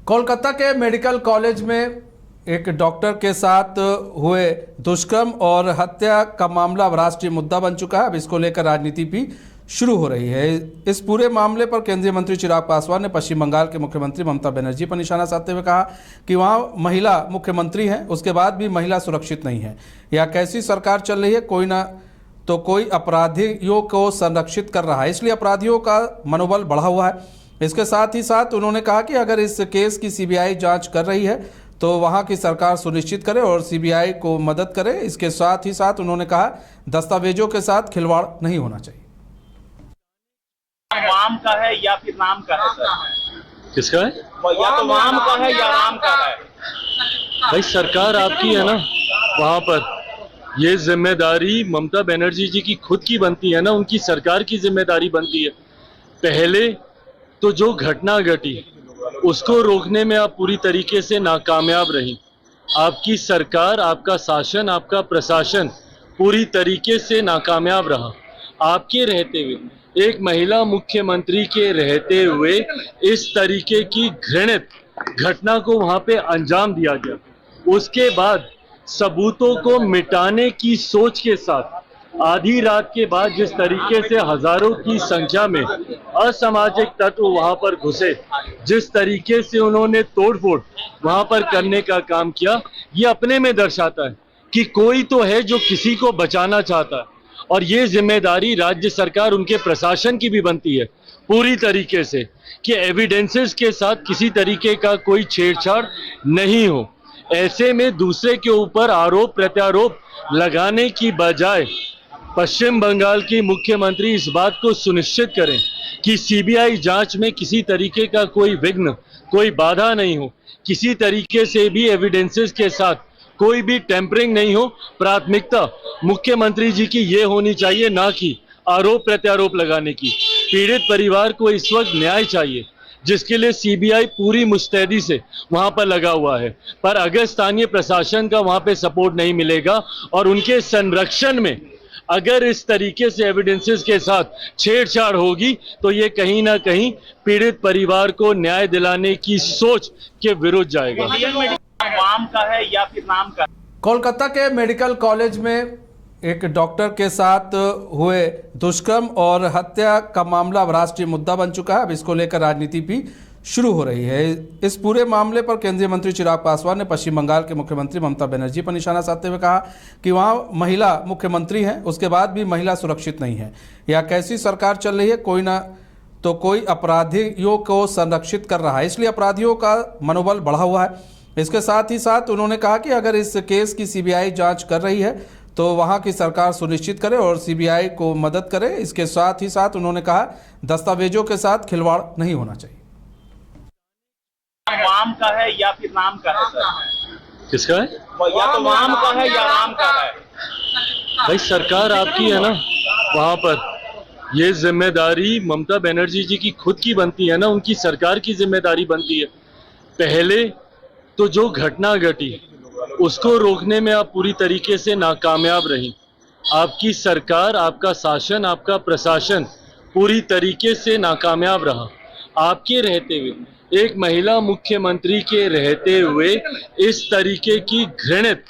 कोलकाता के medical college में एक डॉक्टर के साथ हुए दुष्कर्म और हत्या का मामला अब राष्ट्रीय मुद्दा बन चुका है। अब इसको लेकर राजनीति भी शुरू हो रही है। इस पूरे मामले पर केंद्रीय मंत्री चिराग पासवान ने पश्चिम बंगाल के मुख्यमंत्री ममता बनर्जी पर निशाना साधते हुए कहा कि वहां महिला मुख्यमंत्री हैं, उसके बाद भी महिला सुरक्षित नहीं है। यह कैसी सरकार चल रही है, कोई ना तो कोई अपराधियों को संरक्षित कर रहा है, इसलिए अपराधियों का मनोबल बढ़ा हुआ है। इसके साथ ही साथ उन्होंने कहा कि अगर इस केस की सीबीआई जांच कर रही है तो वहां की सरकार सुनिश्चित करे और सीबीआई को मदद करे। इसके साथ ही साथ उन्होंने कहा दस्तावेजों के साथ खिलवाड़ नहीं होना चाहिए। वाम का है या फिर नाम का है सर? किसका है? या तो वाम का है या राम का है। भाई सरकार आपकी है ना, वहां पर ये जिम्मेदारी ममता बनर्जी जी की खुद की बनती है ना, उनकी सरकार की जिम्मेदारी बनती है। पहले तो जो घटना घटी उसको रोकने में आप पूरी तरीके से नाकामयाब रही। आपकी सरकार, आपका शासन, आपका प्रशासन पूरी तरीके से नाकामयाब रहा। आपके रहते हुए, एक महिला मुख्यमंत्री के रहते हुए इस तरीके की घृणित घटना को वहां पे अंजाम दिया गया। उसके बाद सबूतों को मिटाने की सोच के साथ आधी रात के बाद जिस तरीके से हजारों की संख्या में असामाजिक तत्व वहां पर घुसे, जिस तरीके से उन्होंने तोड़फोड़ वहां पर करने का काम किया, ये अपने में दर्शाता है कि कोई तो है जो किसी को बचाना चाहता है। और ये जिम्मेदारी राज्य सरकार, उनके प्रशासन की भी बनती है पूरी तरीके से कि एविडेंसेस के साथ किसी तरीके का कोई छेड़छाड़ नहीं हो। ऐसे में दूसरे के ऊपर आरोप प्रत्यारोप लगाने की बजाय पश्चिम बंगाल की मुख्यमंत्री इस बात को सुनिश्चित करें कि सीबीआई जांच में किसी तरीके का कोई विघ्न, कोई बाधा नहीं हो, किसी तरीके से भी एविडेंसेस के साथ कोई भी टेम्परिंग नहीं हो। प्राथमिकता मुख्यमंत्री जी की ये होनी चाहिए, ना कि आरोप प्रत्यारोप लगाने की। पीड़ित परिवार को इस वक्त न्याय चाहिए, जिसके लिए सीबीआई पूरी मुस्तैदी से वहां पर लगा हुआ है। पर अगर स्थानीय प्रशासन का वहां पे सपोर्ट नहीं मिलेगा और उनके संरक्षण में अगर इस तरीके से एविडेंसेस के साथ छेड़छाड़ होगी तो ये कहीं ना कहीं पीड़ित परिवार को न्याय दिलाने की सोच के विरुद्ध जाएगा। वाम का है या फिर नाम का? कोलकाता के मेडिकल कॉलेज में एक डॉक्टर के साथ हुए दुष्कर्म और हत्या का मामला अब राष्ट्रीय मुद्दा बन चुका है। अब इसको लेकर राजनीति भी शुरू हो रही है। इस पूरे मामले पर केंद्रीय मंत्री चिराग पासवान ने पश्चिम बंगाल के मुख्यमंत्री ममता बनर्जी पर निशाना साधते हुए कहा कि वहां महिला मुख्यमंत्री हैं, उसके बाद भी महिला सुरक्षित नहीं है। यह कैसी सरकार चल रही है, कोई ना तो कोई अपराधियों को संरक्षित कर रहा है, इसलिए अपराधियों का मनोबल बढ़ा हुआ है। इसके साथ ही साथ उन्होंने कहा कि अगर इस केस की सीबीआई जांच कर रही है तो वहां की सरकार सुनिश्चित करे और सीबीआई को मदद करे। इसके साथ ही साथ उन्होंने कहा दस्तावेजों के साथ खिलवाड़ नहीं होना चाहिए। वाम का है या फिर नाम का है सर? किसका है? या तो वाम का है या राम का है। भाई सरकार आपकी है ना, वहां पर ये जिम्मेदारी ममता बनर्जी जी की खुद की बनती है ना, उनकी सरकार की जिम्मेदारी बनती है। पहले तो जो घटना घटी उसको रोकने में आप पूरी तरीके से नाकामयाब रही। आपकी सरकार, आपका शासन, आपका प्रशासन पूरी तरीके से नाकामयाब रहा। आपके रहते हुए, एक महिला मुख्यमंत्री के रहते हुए इस तरीके की घृणित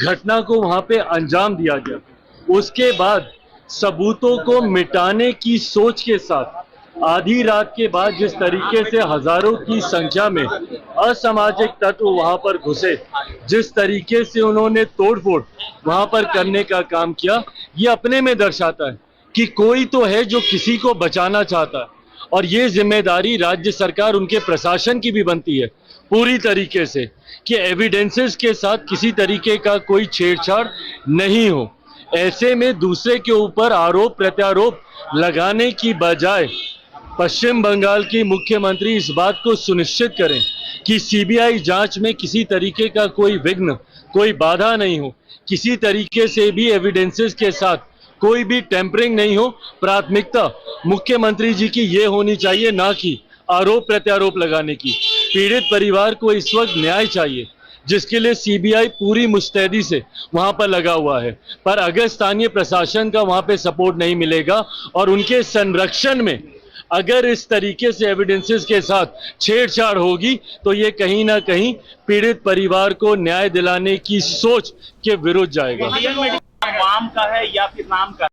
घटना को वहां पे अंजाम दिया गया। उसके बाद सबूतों को मिटाने की सोच के साथ आधी रात के बाद जिस तरीके से हजारों की संख्या में असामाजिक तत्व वहां पर घुसे, जिस तरीके से उन्होंने तोड़फोड़ वहां पर करने का काम किया, ये अपने में दर्शाता है कि कोई तो है जो किसी को बचाना चाहता है। और ये जिम्मेदारी राज्य सरकार, उनके प्रशासन की भी बनती है पूरी तरीके से कि एविडेंसेस के साथ किसी तरीके का कोई छेड़छाड़ नहीं हो। ऐसे में दूसरे के ऊपर आरोप प्रत्यारोप लगाने की बजाय पश्चिम बंगाल की मुख्यमंत्री इस बात को सुनिश्चित करें कि सीबीआई जांच में किसी तरीके का कोई विघ्न, कोई बाधा नहीं हो, किसी तरीके से भी एविडेंसेस के साथ कोई भी टेम्परिंग नहीं हो। प्राथमिकता मुख्यमंत्री जी की ये होनी चाहिए, ना कि आरोप प्रत्यारोप लगाने की। पीड़ित परिवार को इस वक्त न्याय चाहिए, जिसके लिए सीबीआई पूरी मुस्तैदी से वहां पर लगा हुआ है। पर अगर स्थानीय प्रशासन का वहां पे सपोर्ट नहीं मिलेगा और उनके संरक्षण में अगर इस तरीके से एविडेंसेस के साथ छेड़छाड़ होगी तो ये कहीं ना कहीं पीड़ित परिवार को न्याय दिलाने की सोच के विरुद्ध जाएगा। इंडियन मेडिकल वाम का है या फिर नाम का